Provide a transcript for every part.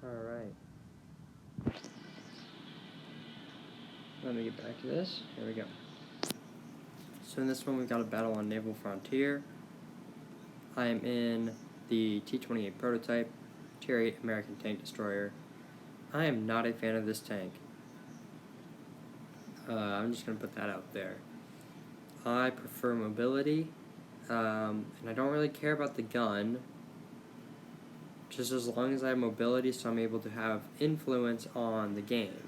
Alright. Let me get back to this. Here we go. So in this one, we've got a battle on Naval Frontier. I am in the T-28 prototype, Tier 8 American tank destroyer. I am not a fan of this tank. I'm just going to put that out there. I prefer mobility, and I don't really care about the gun, just as long as I have mobility so I'm able to have influence on the game.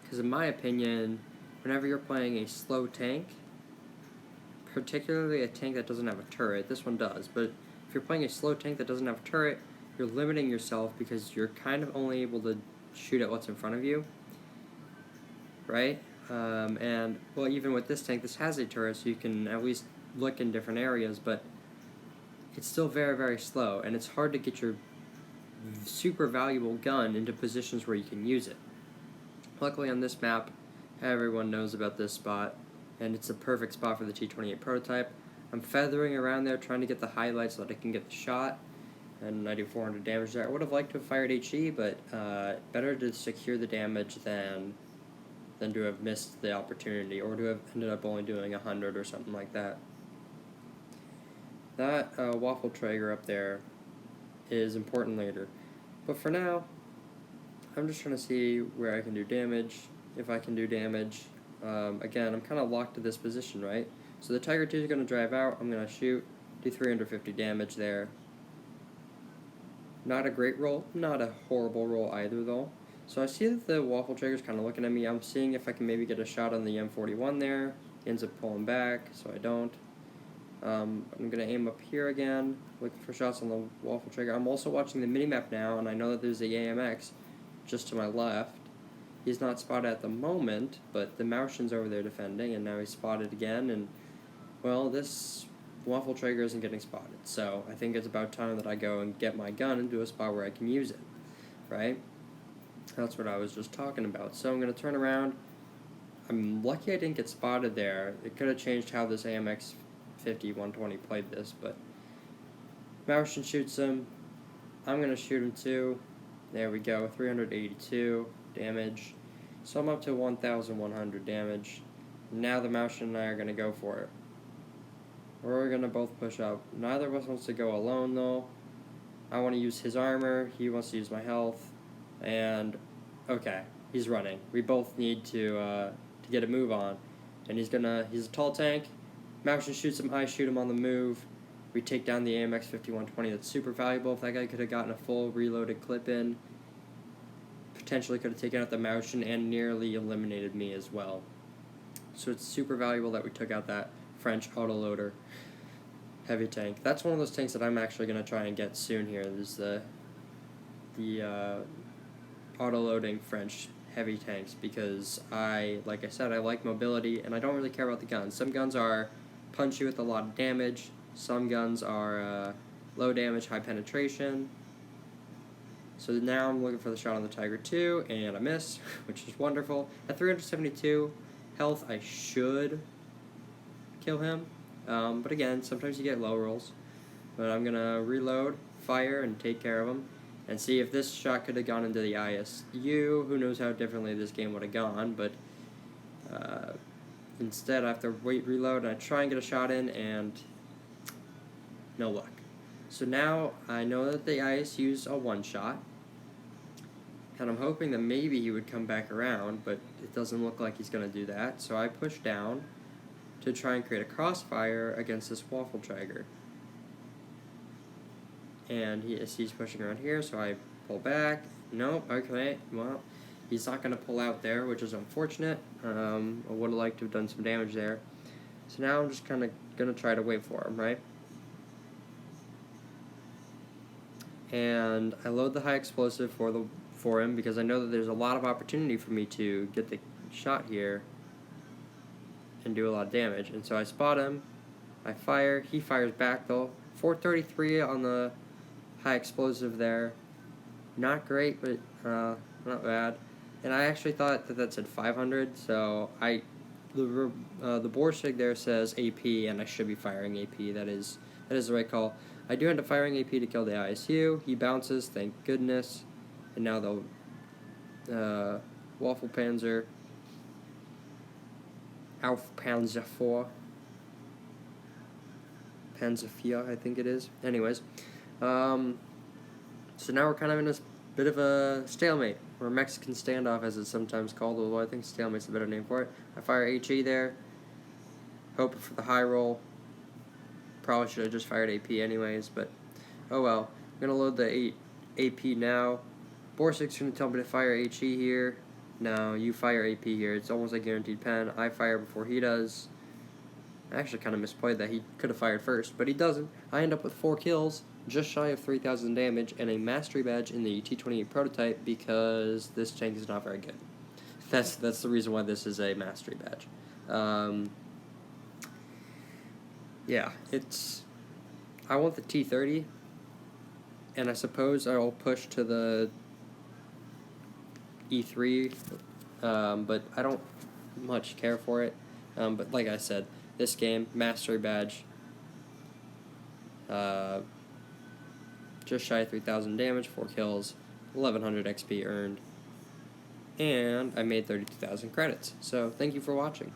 Because in my opinion, whenever you're playing a slow tank, particularly a tank that doesn't have a turret, this one does, but if you're playing a slow tank that doesn't have a turret, you're limiting yourself because you're kind of only able to shoot at what's in front of you, right? And, well, even with this tank, this has a turret, so you can at least look in different areas, but it's still very, very slow, and it's hard to get your super valuable gun into positions where you can use it. Luckily on this map, everyone knows about this spot, and it's a perfect spot for the T-28 prototype. I'm feathering around there trying to get the highlights so that I can get the shot, and I do 400 damage there. I would have liked to have fired HE, but better to secure the damage than to have missed the opportunity, or to have ended up only doing 100 or something like that. That waffle Traeger up there is important later. But for now, I'm just trying to see where I can do damage, if I can do damage. Again, I'm kind of locked to this position, right? So the Tiger 2 is going to drive out, I'm going to shoot, do 350 damage there. Not a great roll, not a horrible roll either though. So I see that the waffle Traeger's kind of looking at me. I'm seeing if I can maybe get a shot on the M41 there. He ends up pulling back, so I don't. I'm going to aim up here again, looking for shots on the waffle Traeger. I'm also watching the minimap now, and I know that there's the AMX just to my left. He's not spotted at the moment, but the Maushin's over there defending, and now he's spotted again, and, well, this waffle Traeger isn't getting spotted, so I think it's about time that I go and get my gun into a spot where I can use it, right? That's what I was just talking about. So I'm going to turn around. I'm lucky I didn't get spotted there. It could have changed how this AMX 50-120 played this, but Maushin shoots him. I'm going to shoot him too. There we go, 382 damage. So I'm up to 1,100 damage. Now the Maushin and I are going to go for it. We're going to both push up. Neither of us wants to go alone though. I want to use his armor, he wants to use my health, and okay, he's running. We both need to get a move on. And he's a tall tank. Maushin shoots him, I shoot him on the move. We take down the AMX 50-120. That's super valuable. If that guy could have gotten a full reloaded clip in, potentially could have taken out the Maushin and nearly eliminated me as well. So it's super valuable that we took out that French autoloader heavy tank. That's one of those tanks that I'm actually going to try and get soon here. There's the autoloading French heavy tanks, because like I said, I like mobility and I don't really care about the guns. Some guns are punch you with a lot of damage. Some guns are low damage, high penetration. So now I'm looking for the shot on the Tiger 2, and I miss, which is wonderful. At 372 health, I should kill him. But again, sometimes you get low rolls. But I'm going to reload, fire, and take care of him. And see if this shot could have gone into the ISU. Who knows how differently this game would have gone, but instead I have to reload, and I try and get a shot in, and no luck. So now I know that the ISU's a one-shot, and I'm hoping that maybe he would come back around, but it doesn't look like he's going to do that. So I push down to try and create a crossfire against this waffle Traeger. And he's pushing around here, so I pull back. Nope, okay, well, he's not going to pull out there, which is unfortunate. I would have liked to have done some damage there. So now I'm just kind of going to try to wait for him, right? And I load the high explosive for him, because I know that there's a lot of opportunity for me to get the shot here and do a lot of damage. And so I spot him, I fire, he fires back though. 433 on the high explosive there. Not great, but not bad. And I actually thought that said 500, so the Borsig there says AP, and I should be firing AP. That is the right call. I do end up firing AP to kill the ISU. He bounces, thank goodness. and now the Waffle Panzer, Auf Panzer 4, Panzer 4, I think it is. Anyways, so now we're kind of in a bit of a stalemate, or Mexican standoff as it's sometimes called, although I think stalemate's a better name for it. I fire HE there, hoping for the high roll. Probably should have just fired AP anyways, but oh well. I'm going to load the AP now. Borsik's going to tell me to fire HE here. No, you fire AP here. It's almost a guaranteed pen. I fire before he does. I actually kind of misplayed that. He could have fired first, but he doesn't. I end up with 4 kills, just shy of 3,000 damage, and a mastery badge in the T-28 prototype because this tank is not very good. That's the reason why this is a mastery badge. Yeah, I want the T-30, and I suppose I'll push to the E3, but I don't much care for it. But like I said, this game, mastery badge, just shy of 3,000 damage, 4 kills, 1,100 XP earned, and I made 32,000 credits. So thank you for watching.